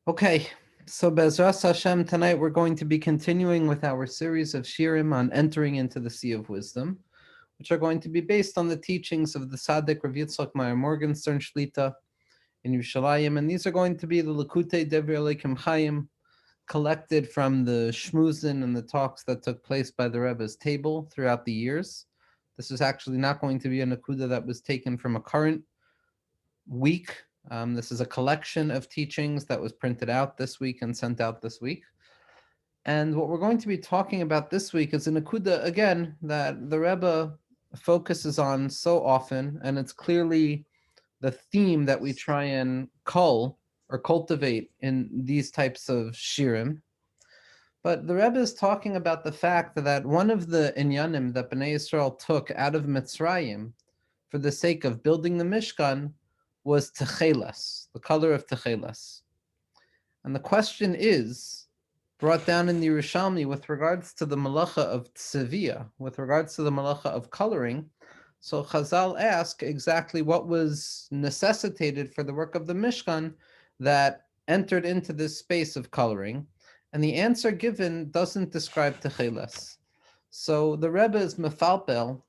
Okay, so Bezras Hashem, tonight we're going to be continuing with our series of shirim on entering into the Sea of Wisdom, which are going to be based on the teachings of the Tzaddik Rav Yitzchak Meyer Morgenstern Shlita in Yerushalayim, and these are going to be the Likutei Devrei Elokim Chaim, collected from the shmuzin and the talks that took place by the Rebbe's table throughout the years. This is actually not going to be a Nakuda that was taken from a current week. This is a collection of teachings that was printed out this week and sent out this week. And what we're going to be talking about this week is a Nakuda, again, that the Rebbe focuses on so often, and it's clearly the theme that we try and cull or cultivate in these types of shirim. But the Rebbe is talking about the fact that one of the inyanim that Bnei Yisrael took out of Mitzrayim for the sake of building the Mishkan was techelas, the color of techelas. And the question is, brought down in the Yerushalmi with regards to the malacha of tzivia, with regards to the malacha of coloring. So Chazal ask exactly what was necessitated for the work of the Mishkan that entered into this space of coloring. And the answer given doesn't describe techelas. So the Rebbe is mefalpel,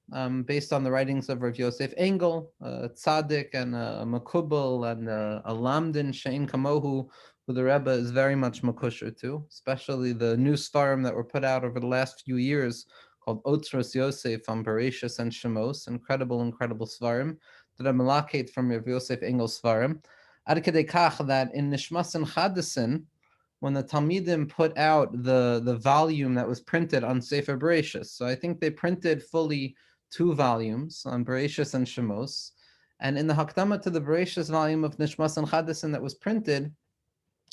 based on the writings of Rav Yosef Engel, Tzaddik, and a Makubal, and a Lamdin Shein Kamohu, who the Rebbe is very much makusher to, especially the new svarim that were put out over the last few years called Otzros Yosef on Bereshis and Shemos, incredible svarim that are malakate from Rav Yosef Engel svarim. Ad kedei kach that in Nishmas and Chadasin, when the Talmidim put out the volume that was printed on Sefer Bereshis. So I think they printed fully 2 volumes on Bereshis and Shemos. And in the Hakdama to the Bereshis volume of Nishmas and Chadasin that was printed,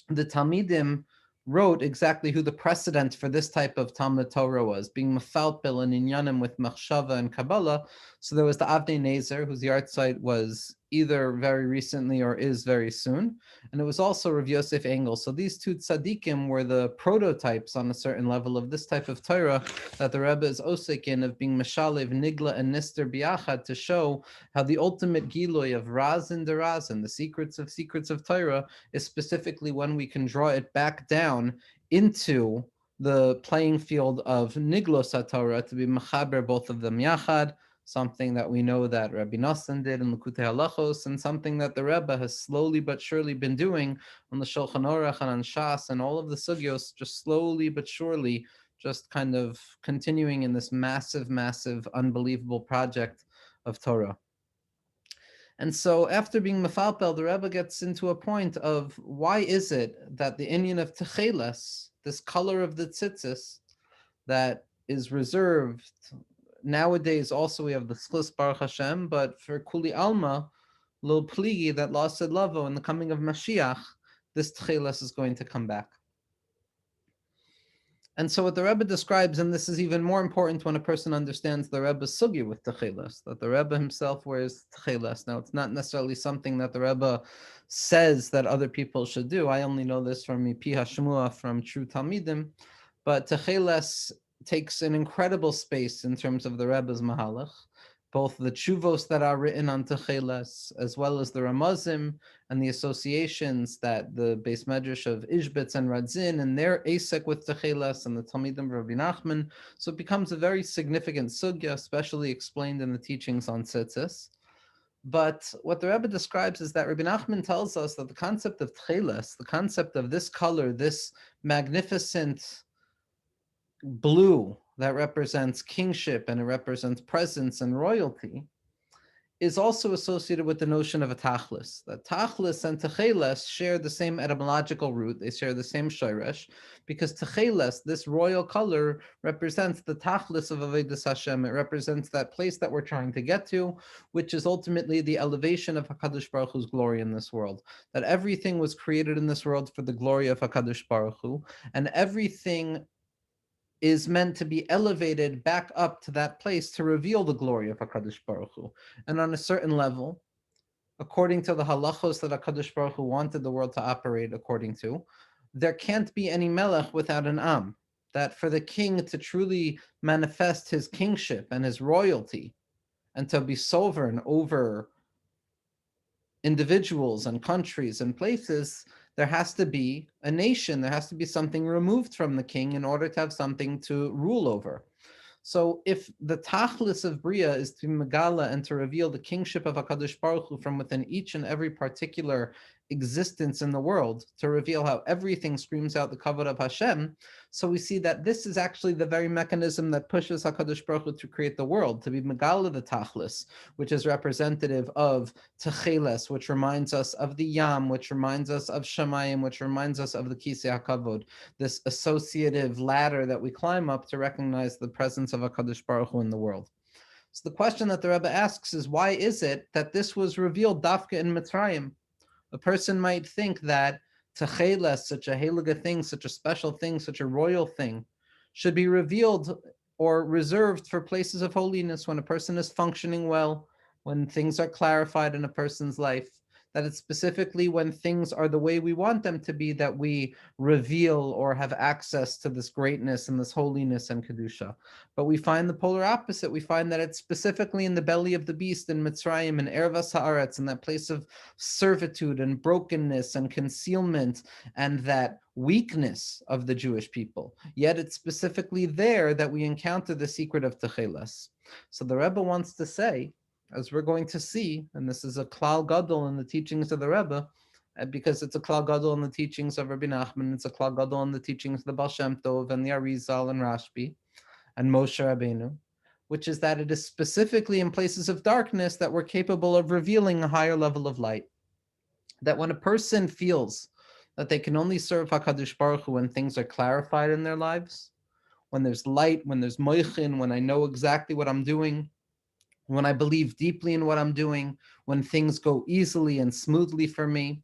the Talmidim wrote exactly who the precedent for this type of Talmud Torah was, being mefalpel and inyanim with machshava and Kabbalah. So there was the Avnei Nezer, whose yard site was either very recently or is very soon. And it was also Rav Yosef Engel. So these 2 tzaddikim were the prototypes on a certain level of this type of Torah that the Rebbe is osik in, of being Meshalev, Nigla, and Nister Biachad, to show how the ultimate giloy of Razin derazin, the secrets of Torah, is specifically when we can draw it back down into the playing field of Niglos HaTorah, to be mechaber both of them yachad, something that we know that Rabbi Nosson did in Likutei Halachos, and something that the Rebbe has slowly but surely been doing on the Shulchan Aruch and on Shas and all of the sugyos, just slowly but surely, just kind of continuing in this massive, unbelievable project of Torah. And so after being mefalpel, the Rebbe gets into a point of why is it that the inyan of techelas, this color of the tzitzis that is reserved, nowadays also we have the schus Baruch Hashem, but for Kuli Alma, Lil Pligi, that lost Lavo in the coming of Mashiach, this techelas is going to come back. And so what the Rebbe describes, and this is even more important when a person understands the Rebbe's sugya with techelas, that the Rebbe himself wears techelas. Now, it's not necessarily something that the Rebbe says that other people should do. I only know this from Pi HaShmua, from true Talmidim, but techelas takes an incredible space in terms of the Rebbe's mahalach, both the tshuvos that are written on techelas, as well as the ramazim and the associations that the Beis Medrash of Ishbitz and Radzin and their asek with techelas, and the Talmidim of Rabbi Nachman. So it becomes a very significant sugya, especially explained in the teachings on tzitzis. But what the Rebbe describes is that Rabbi Nachman tells us that the concept of techelas, the concept of this color, this magnificent blue that represents kingship and it represents presence and royalty, is also associated with the notion of a tachlis. That tachlis and techeles share the same etymological root, they share the same shoresh, because techeles, this royal color, represents the tachlis of Avodas Hashem. It represents that place that we're trying to get to, which is ultimately the elevation of HaKadosh Baruch Hu's glory in this world. That everything was created in this world for the glory of HaKadosh Baruch Hu, and everything is meant to be elevated back up to that place to reveal the glory of HaKadosh Baruch Hu. And on a certain level, according to the halachos that HaKadosh Baruch Hu wanted the world to operate according to, there can't be any melech without an am. That for the king to truly manifest his kingship and his royalty, and to be sovereign over individuals and countries and places, there has to be a nation, there has to be something removed from the king in order to have something to rule over. So if the tachlis of Bria is to megala and to reveal the kingship of HaKadosh Baruch Hu from within each and every particular existence in the world, to reveal how everything screams out the kavod of Hashem, so we see that this is actually the very mechanism that pushes HaKadosh Baruch Hu to create the world, to be megala the tachlis, which is representative of techeles, which reminds us of the yam, which reminds us of shamayim, which reminds us of the kisei hakavod, this associative ladder that we climb up to recognize the presence of HaKadosh Baruch Hu in the world. So the question that the Rebbe asks is, why is it that this was revealed dafka in Mitzrayim? A person might think that Techeles, such a halaga thing, such a special thing, such a royal thing, should be revealed or reserved for places of holiness when a person is functioning well, when things are clarified in a person's life, that it's specifically when things are the way we want them to be that we reveal or have access to this greatness and this holiness and Kedusha. But we find the polar opposite. We find that it's specifically in the belly of the beast in Mitzrayim and Ervas Haaretz, in that place of servitude and brokenness and concealment and that weakness of the Jewish people. Yet it's specifically there that we encounter the secret of Techeles. So the Rebbe wants to say, as we're going to see, and this is a klal gadol in the teachings of the Rebbe, because it's a klal gadol in the teachings of Rabbi Nachman, it's a klal gadol in the teachings of the Baal Shem Tov and the Arizal and Rashbi and Moshe Rabbeinu, which is that it is specifically in places of darkness that we're capable of revealing a higher level of light. That when a person feels that they can only serve HaKadosh Baruch Hu when things are clarified in their lives, when there's light, when there's moichin, when I know exactly what I'm doing, when I believe deeply in what I'm doing, when things go easily and smoothly for me,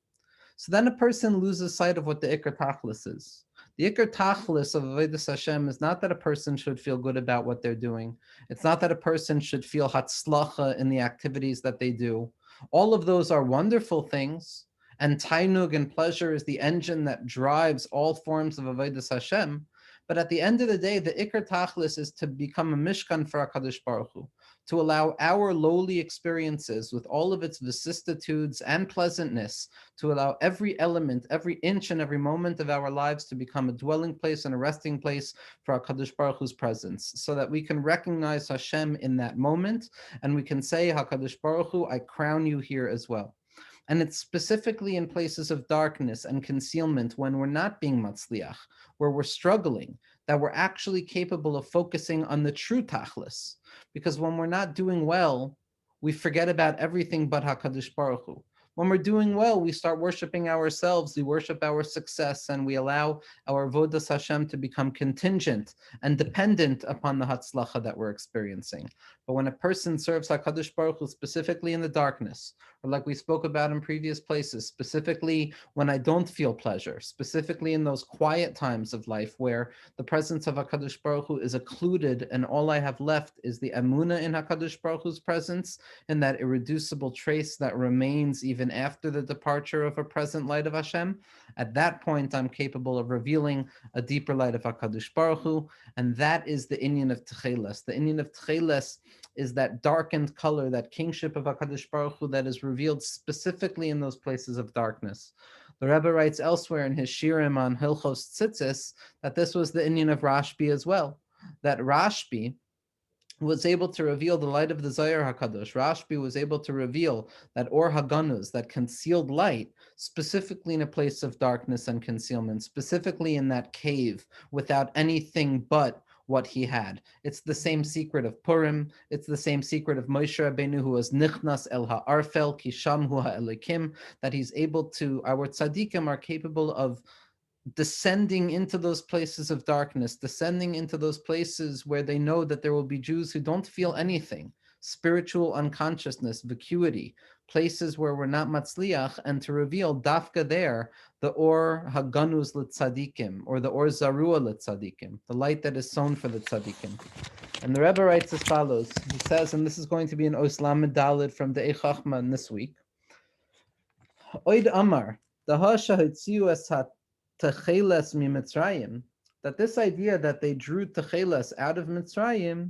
so then a person loses sight of what the Iker Tachlis is. The Iker Tachlis of Avodas Hashem is not that a person should feel good about what they're doing. It's not that a person should feel hatzlacha in the activities that they do. All of those are wonderful things, and tainug and pleasure is the engine that drives all forms of Avodas Hashem. But at the end of the day, the Iker Tachlis is to become a mishkan for HaKadosh Baruch Hu, to allow our lowly experiences with all of its vicissitudes and pleasantness, to allow every element, every inch and every moment of our lives to become a dwelling place and a resting place for HaKadosh Baruch Hu's presence, so that we can recognize Hashem in that moment, and we can say, HaKadosh Baruch Hu, I crown you here as well. And it's specifically in places of darkness and concealment when we're not being matzliach, where we're struggling, that we're actually capable of focusing on the true tachlis. Because when we're not doing well, we forget about everything but HaKadosh Baruch Hu. When we're doing well, we start worshiping ourselves, we worship our success, and we allow our Avodas Hashem to become contingent and dependent upon the Hatzlacha that we're experiencing. But when a person serves HaKadosh Baruch Hu specifically in the darkness, or like we spoke about in previous places, specifically when I don't feel pleasure, specifically in those quiet times of life where the presence of HaKadosh Baruch Hu is occluded and all I have left is the Emunah in HaKadosh Baruch Hu's presence, and that irreducible trace that remains even after the departure of a present light of Hashem, at that point I'm capable of revealing a deeper light of HaKadosh Baruch Hu, and that is the inyan of Techeles. The inyan of Techeles is that darkened color, that kingship of HaKadosh Baruch Hu that is revealed specifically in those places of darkness. The Rebbe writes elsewhere in his Shirim on Hilchos Tzitzis that this was the inyan of Rashbi as well, that Rashbi was able to reveal the light of the Zohar HaKadosh. Rashbi was able to reveal that Or Haganuz, that concealed light, specifically in a place of darkness and concealment, specifically in that cave, without anything but what he had. It's the same secret of Purim. It's the same secret of Moshe Rabbeinu, who was Nichnas El Ha'arfel, Kisham Hu Ha'elikim, that he's able to, our tzaddikim are capable of descending into those places of darkness, descending into those places where they know that there will be Jews who don't feel anything, spiritual unconsciousness, vacuity, places where we're not matzliach, and to reveal dafka there the or haganuz l'tzadikim, or the or zarua l'tzadikim, the light that is sown for the tzadikim. And the Rebbe writes as follows. He says, and this is going to be an Oslam Dalid from the Eichachman this week. Oid Amar, the Hashahitziu es Techeles mi Mitzrayim, that this idea that they drew Techeles out of Mitzrayim,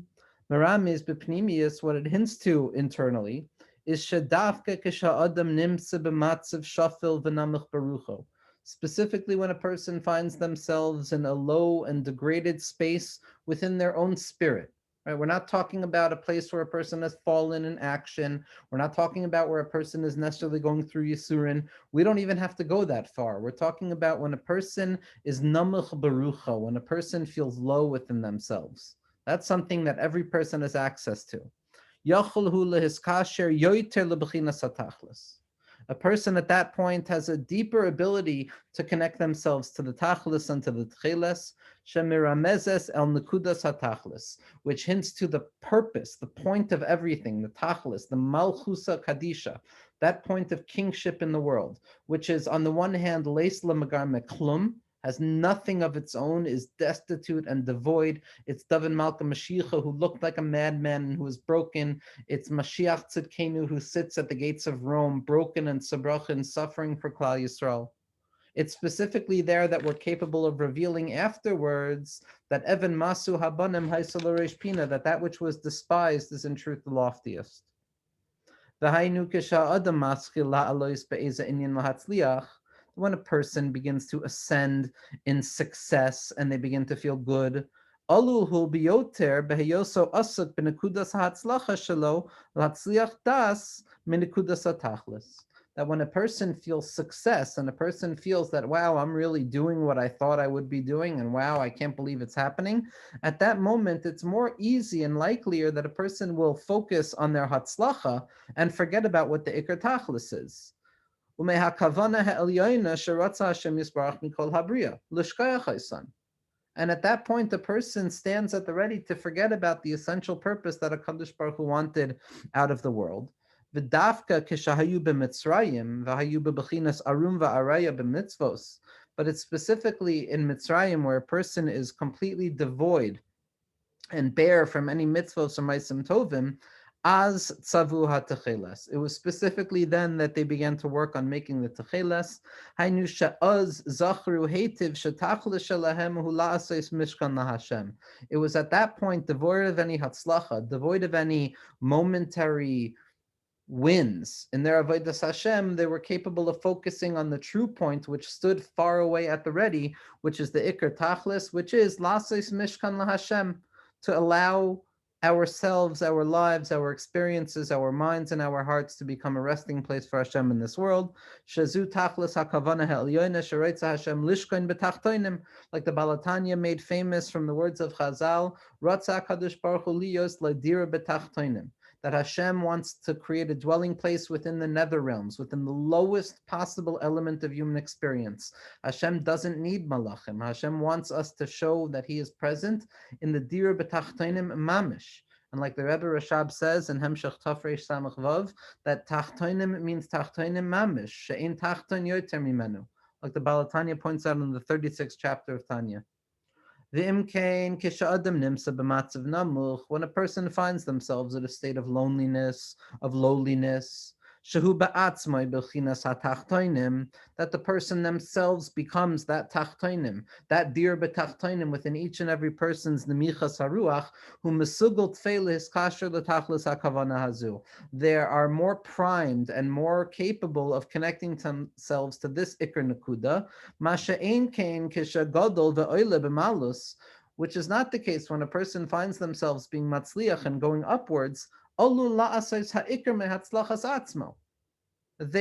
Meramis b'pnimius, what it hints to internally, is Shadafka kisha adam nimse b'matzav shafil v'namich barucho. specifically when a person finds themselves in a low and degraded space within their own spirit. Right? We're not talking about a place where a person has fallen in action. We're not talking about where a person is necessarily going through Yisurin. We don't even have to go that far. We're talking about when a person is namuch barucha, when a person feels low within themselves. That's something that every person has access to. A person at that point has a deeper ability to connect themselves to the tachlis and to the tcheles, shemiramezes el nekudas hatachlis, which hints to the purpose, the point of everything, the tachlis, the malchusa kadisha, that point of kingship in the world, which is on the one hand leis lemagar meklum, has nothing of its own, is destitute and devoid. It's David Malka Mashiach, who looked like a madman and who was broken. It's Mashiach Tzidkenu, who sits at the gates of Rome, broken and sabrachin, suffering for Klal Yisrael. It's specifically there that we're capable of revealing afterwards that Evan Masu Habanim Haisaloresh Pina, that which was despised is in truth the loftiest. When a person begins to ascend in success and they begin to feel good, that when a person feels success and a person feels that, wow, I'm really doing what I thought I would be doing, and wow, I can't believe it's happening, at that moment, it's more easy and likelier that a person will focus on their hatzlacha and forget about what the ikar tachlis is. And at that point, the person stands at the ready to forget about the essential purpose that HaKadosh Baruch Hu wanted out of the world. V'dafka kishahayu b'Mitzrayim v'hayu b'bechinas arum v'araya b'mitzvos. But it's specifically in Mitzrayim where a person is completely devoid and bare from any mitzvos or maisim tovim, as tzavu ha-techeles. It was specifically then that they began to work on making the techeles. Hainu she'az zachru heitiv shetachlis shelahem hu la'asos mishkan laHashem. It was at that point devoid of any hatzlacha, devoid of any momentary wins in their avodas Hashem. They were capable of focusing on the true point, which stood far away at the ready, which is the ikar tachlis, which is la'asos mishkan laHashem, to allow ourselves, our lives, our experiences, our minds, and our hearts to become a resting place for Hashem in this world. Shazu tachlis hakavana ha'elyoina shereitza Hashem lishkoin betachtoinim, like the Balatanya made famous from the words of Chazal, Ratza Kadosh Baruch Hu liyos ladira betachtoinim, that Hashem wants to create a dwelling place within the nether realms, within the lowest possible element of human experience. Hashem doesn't need malachim. Hashem wants us to show that He is present in the dira b'tachtonim mamish. And like the Rebbe Rashab says in Hemshech Tafresh Samach Vav, that tachtonim means tachtonim mamish, she'ein tachton yoter mimenu. Like the Balatanya points out in the 36th chapter of Tanya. When a person finds themselves in a state of loneliness, of lowliness, that the person themselves becomes that tachtoinim, that dir betachtoinim within each and every person's nemichas haruach, who mesugel tfeilis kasher l'tachlis hakavana hazu. They are more primed and more capable of connecting themselves to this ikar nekuda, masha'ein kein kisha gadol ve'oile b'malus, which is not the case when a person finds themselves being matzliach and going upwards. They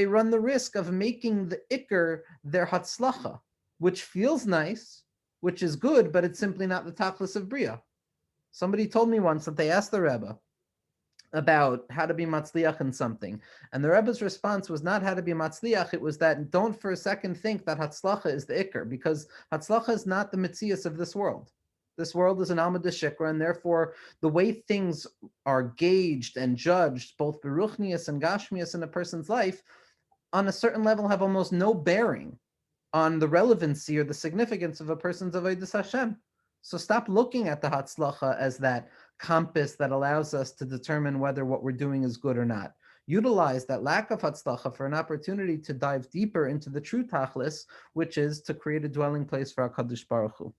run the risk of making the ikr their hatzlacha, which feels nice, which is good, but it's simply not the tachlis of bria. Somebody told me once that they asked the Rebbe about how to be matzliach in something, and the Rebbe's response was not how to be matzliach, it was that don't for a second think that hatzlacha is the ikr, because hatzlacha is not the mitzias of this world. This world is an alma de shikra, and therefore the way things are gauged and judged, both beruchnius and gashmius in a person's life, on a certain level have almost no bearing on the relevancy or the significance of a person's avodas Hashem. So stop looking at the hatzlacha as that compass that allows us to determine whether what we're doing is good or not. Utilize that lack of hatzlacha for an opportunity to dive deeper into the true tachlis, which is to create a dwelling place for HaKadosh Baruch Hu.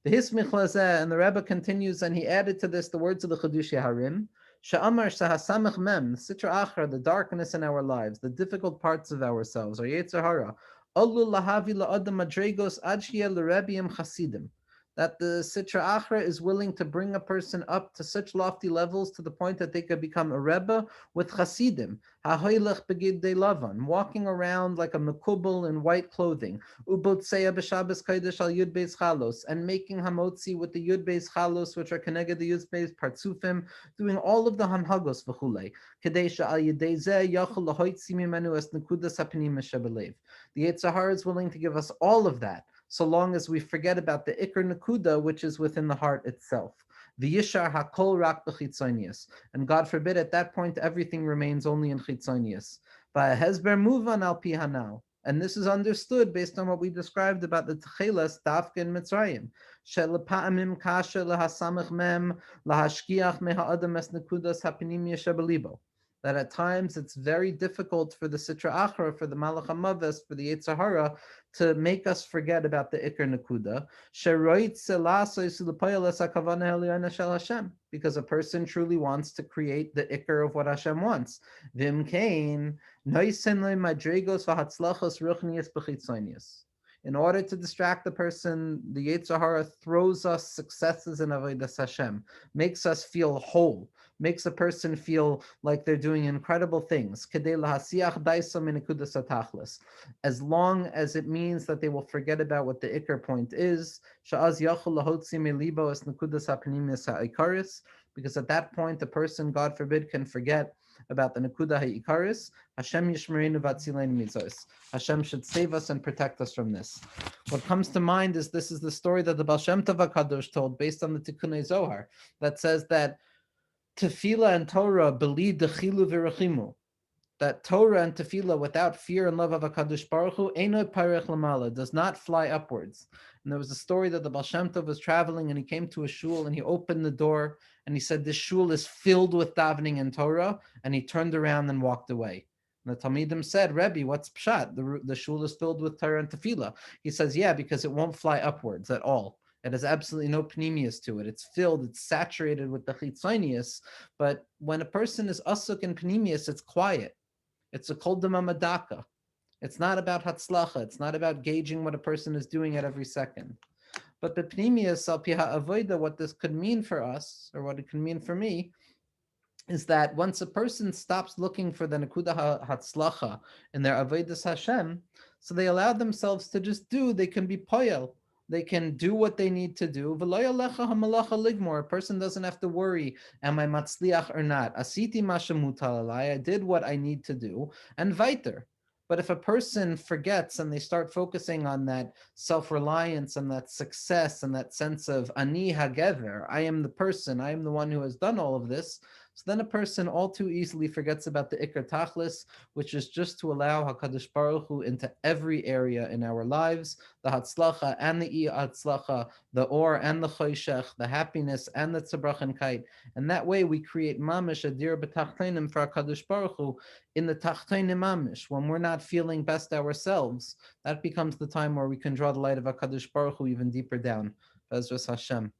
The Hismich Lazeh, and the Rebbe continues, and he added to this the words of the Chedushei Harim, Sha'amar Shahasamach Mem, the Sitra Achra, the darkness in our lives, the difficult parts of ourselves, our Yetzer Hara, Olu lahavi la'adam madregos ad sheyeh l'rebbeim chasidim. That the Sitra Achra is willing to bring a person up to such lofty levels to the point that they could become a Rebbe with Chasidim, Hahoylech begid de Lavan, walking around like a Mekubal in white clothing, Ubotseya b'Shabbos Kodesh al Yud Beis Chalos, and making Hamotzi with the Yud Beis Chalos, which are connected the Yud Beis Partsufim, doing all of the Hamhagos v'chulei, Kadesha al Yedei Zeh Yachol lahoitzi mimenu es nekudas hapanim shebelev. The Yitzhahara is willing to give us all of that, so long as we forget about the Iker Nakuda, which is within the heart itself. The Yishar HaKol Rak B'chitzonius. And God forbid, at that point, everything remains only in Chitzonius. Va'hezber Muvan Al Pi Hanal. And this is understood based on what we described about the Techelas, Dafka in Mitzrayim. Shelepa'amim kasha lehasamach mem lahashkiach meha'adam es nekudas hapinim yeshabelibo. That at times it's very difficult for the Sitra Achra, for the Malach HaMaves, for the Yetzirah, to make us forget about the Iker Nakuda, because a person truly wants to create the Iker of what Hashem wants. In order to distract the person, the Yetzirah throws us successes in Avodas Hashem, makes us feel whole, makes a person feel like they're doing incredible things. As long as it means that they will forget about what the Iker point is, because at that point the person, God forbid, can forget about the Nakuda Ha'ikaris. Hashem Yishmereinu Vatzileinu Mizos. Hashem should save us and protect us from this. What comes to mind is this is the story that the Baal Shem Tov HaKadosh told based on the Tikkunei Zohar that says that Tefillah and Torah beli dechilu v'rechimu. That Torah and Tefillah without fear and love of HaKadosh Baruch Hu eino parech lamala, does not fly upwards. And there was a story that the Baal Shem Tov was traveling and he came to a shul and he opened the door and he said, this shul is filled with davening and Torah, and he turned around and walked away. And the Talmidim said, Rebbe, what's pshat? The shul is filled with Torah and Tefillah. He says, yeah, because it won't fly upwards at all. It has absolutely no pneumius to it. It's filled, it's saturated with the chitzonius. But when a person is asuk and pneumius, it's quiet. It's a kol dama. It's not about hatzlacha. It's not about gauging what a person is doing at every second. But the pneumius al pi ha'avoda, what this could mean for us, or what it can mean for me, is that once a person stops looking for the nekuda hatzlacha in their avodas Hashem, so they allow themselves to just do, they can be poyel. They can do what they need to do. A person doesn't have to worry, am I matzliach or not? Asiti mashamutal, I did what I need to do, and weiter. But if a person forgets and they start focusing on that self-reliance and that success and that sense of ani hagever, I am the person, I am the one who has done all of this, so then a person all too easily forgets about the Iker Tachlis, which is just to allow HaKadosh Baruch Hu into every area in our lives, the Hatzlacha and the I-Hatzlacha, the Or and the Choshech, the happiness and the Tzabrachenkeit. And that way we create mamish adir b'tachteinim for HaKadosh Baruch Hu in the tachteinim mamish. When we're not feeling best ourselves, that becomes the time where we can draw the light of HaKadosh Baruch Hu even deeper down. Bezras Hashem.